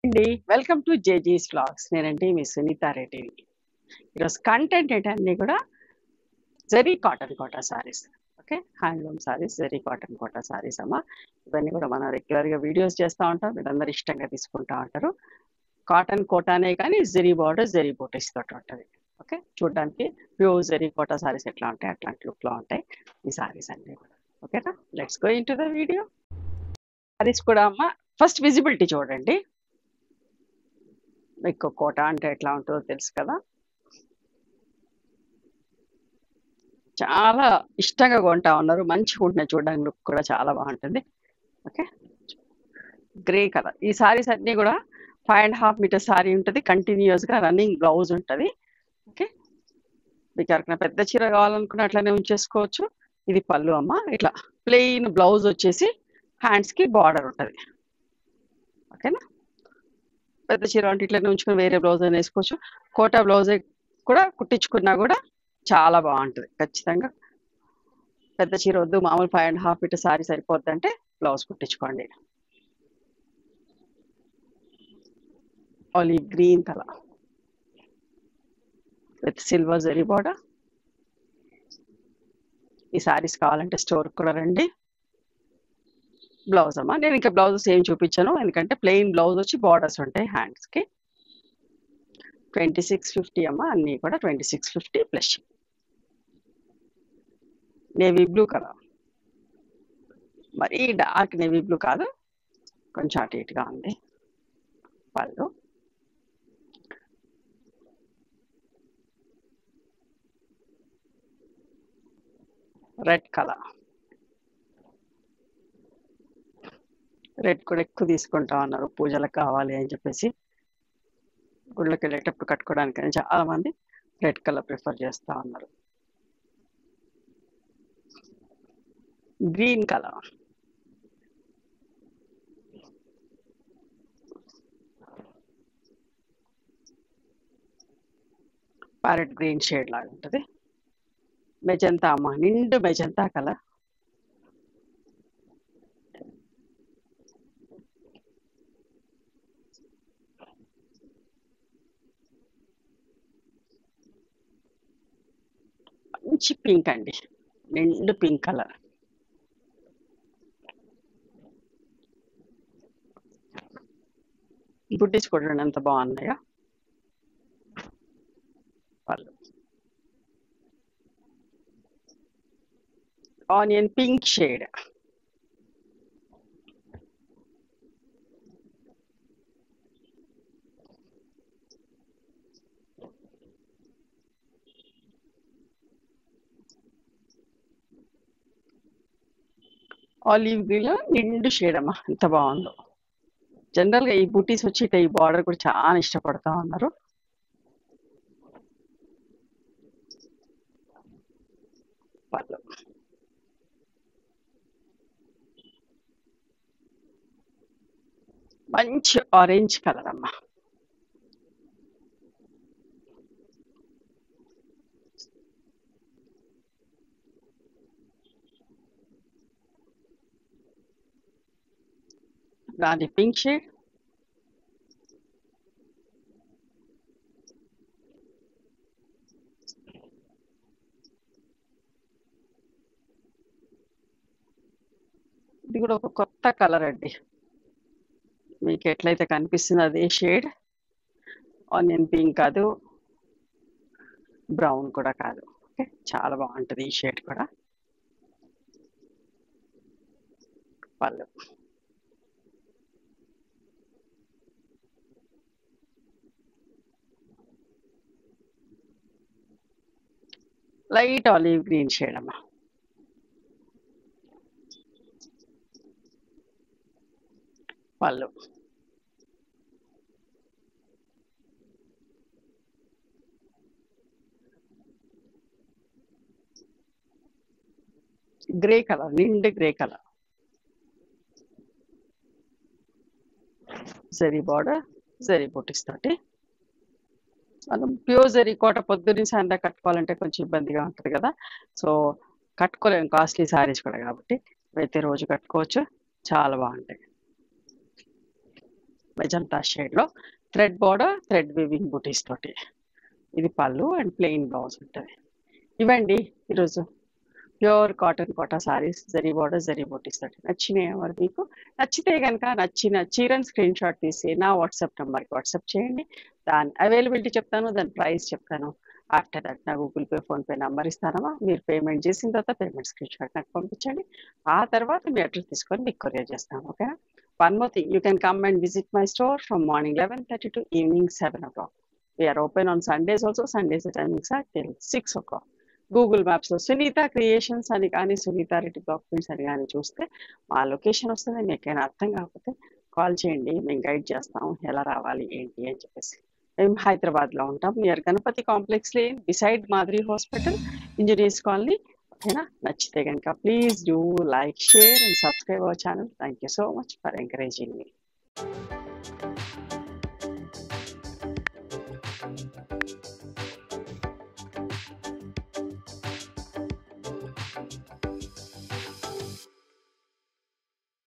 అండి welcome to జేజీస్ vlogs. నేనండి మీ సునీత రెడ్డిని. ఈరోజు కంటెంట్ ఏంటన్నీ కూడా zari cotton Kota saris. Okay, handloom saris, zari cotton Kota saris అమ్మ. ఇవన్నీ కూడా మనం రెగ్యులర్గా వీడియోస్ చేస్తూ ఉంటాం, మీరందరూ ఇష్టంగా తీసుకుంటూ ఉంటారు. కాటన్ కోటానే కానీ జరీ బార్డర్, జరీ బూటీస్ తోటి ఉంటుంది. ఓకే, చూడడానికి ప్యూర్ జరీ కోటా సారీస్ ఎట్లా ఉంటాయి అట్లాంటి లుక్లో ఉంటాయి ఈ సారీస్ అన్నీ కూడా. ఓకేనా, let's go in to the video. Saris కూడా అమ్మ ఫస్ట్ విజిబిలిటీ చూడండి. మీకు కోట అంటే ఎట్లా ఉంటుందో తెలుసు కదా, చాలా ఇష్టంగా కొంటా ఉన్నారు. మంచిగా ఉంటున్నాయి చూడడానికి, లుక్ కూడా చాలా బాగుంటుంది. ఓకే, గ్రే కలర్ ఈ సారీస్ అన్నీ కూడా 5.5 మీటర్ సారీ ఉంటుంది, కంటిన్యూస్గా రన్నింగ్ బ్లౌజ్ ఉంటుంది. ఓకే, మీకు ఎవరికైనా పెద్ద చీర కావాలనుకున్న అట్లనే ఉంచేసుకోవచ్చు. ఇది పళ్ళు అమ్మ, ఇట్లా ప్లెయిన్ బ్లౌజ్ వచ్చేసి హ్యాండ్స్కి బార్డర్ ఉంటుంది. ఓకేనా, పెద్ద చీర అంటే ఇట్లనే ఉంచుకొని వేరే బ్లౌజ్ అని వేసుకోవచ్చు. కోటా బ్లౌజ్ కూడా కుట్టించుకున్నా కూడా చాలా బాగుంటుంది. ఖచ్చితంగా పెద్ద చీర వద్దు, మామూలు 5.5 మీటర్ సారీ సరిపోద్ది అంటే బ్లౌజ్ కుట్టించుకోండి. Olive green colour with silver zari border. ఈ సారీస్ కావాలంటే స్టోర్ కూడా రండి. బ్లౌజ్ అమ్మా, నేను ఇంకా బ్లౌజెస్ ఏం చూపించాను ఎందుకంటే ప్లెయిన్ బ్లౌజ్ వచ్చి బార్డర్స్ ఉంటాయి హ్యాండ్స్కి. 2650 అమ్మ, అన్నీ కూడా 2650 ప్లస్. నేవీ బ్లూ కలర్, మరీ డార్క్ నేవీ బ్లూ కాదు, కొంచెం అటు ఇటుగా ఉంది. పళ్ళు రెడ్ కలర్. రెడ్ కూడా ఎక్కువ తీసుకుంటా ఉన్నారు, పూజలకు కావాలి అని చెప్పేసి, గుళ్ళకి వెళ్ళేటప్పుడు కట్టుకోవడానికి అని చాలా మంది రెడ్ కలర్ ప్రిఫర్ చేస్తూ ఉన్నారు. Green colour, parrot green shade లాగా ఉంటుంది. మెజంతా అమ్మ, నిండు మెజంతా కలర్. మంచి పింక్ అండి, నిండు పింక్ కలర్. బుడ్డీస్ కూడా ఎంత బాగున్నాయో. పళ్ళు onion pink shade. Olive green నిండు షేడ్ అమ్మా, ఎంత బాగుందో. జనరల్గా ఈ బూటీస్ వచ్చి ఈ బార్డర్ కూడా చాలా ఇష్టపడతా ఉన్నారు. పళ్ళు మంచి ఆరెంజ్ కలర్ అమ్మా. దాని పింక్ షేడ్. ఇది కూడా ఒక కొత్త కలర్ అండి, మీకు ఎట్లయితే కనిపిస్తుంది అదే షేడ్. ఆనియన్ పింక్ కాదు, బ్రౌన్ కూడా కాదు. ఓకే, చాలా బాగుంటుంది ఈ షేడ్ కూడా. పళ్ళు లైట్ ఆలివ్ గ్రీన్ షేడ్ అమ్మా. పళ్ళు గ్రే కలర్, నిండు grey colour. Zari border, zari butis తోటి. మనం ప్యూర్ జరీ కోట పొద్దున్న సాయంత్రం కట్టుకోవాలంటే కొంచెం ఇబ్బందిగా ఉంటుంది కదా, సో కట్టుకోలేము కాస్ట్లీ సారీస్ కూడా కాబట్టి అయితే రోజు కట్టుకోవచ్చు, చాలా బాగుంటాయి. మెజంతా షేడ్లో థ్రెడ్ బార్డర్, థ్రెడ్ వీవింగ్ బుటీస్ తోటి. ఇది పళ్ళు అండ్ ప్లెయిన్ బ్లౌజ్ ఉంటుంది. ఇవండి ఈరోజు pure cotton Kota saris, zari border, zari butis తోటి. నచ్చినాయి ఎవరు మీకు? నచ్చితే కనుక నచ్చిన చీరను స్క్రీన్ షాట్ తీసి నా వాట్సాప్ నెంబర్కి వాట్సాప్ చేయండి. దాని అవైలబిలిటీ చెప్తాను, దాని ప్రైస్ చెప్తాను. ఆఫ్టర్ దట్ నా గూగుల్ పే, ఫోన్పే నెంబర్ ఇస్తానమ్మా. మీరు పేమెంట్ చేసిన తర్వాత పేమెంట్ స్క్రీన్ షాట్ నాకు పంపించండి. ఆ తర్వాత మీ అడ్రస్ తీసుకొని మీకు కొరియర్ చేస్తాను. ఓకేనా? One more thing, you can come and visit my store from morning 11:30 to evening 7 o'clock. We are open on Sundays also. Sundays the timings are till 6 o'clock. Google మ్యాప్స్లో Sunitha creations అని కానీ, Sunitha Reddy block prints అని కానీ చూస్తే మా location వస్తుంది. మీకైనా అర్థం కాకపోతే కాల్ చేయండి, మేము గైడ్ చేస్తాం ఎలా రావాలి ఏంటి అని చెప్పేసి. మేము హైదరాబాద్లో ఉంటాం, near Ganapathi complex lane, beside Madhuri hospital, engineers colony. ఓకేనా? నచ్చితే కనుక please do like, share and subscribe our channel. Thank you so much for encouraging me.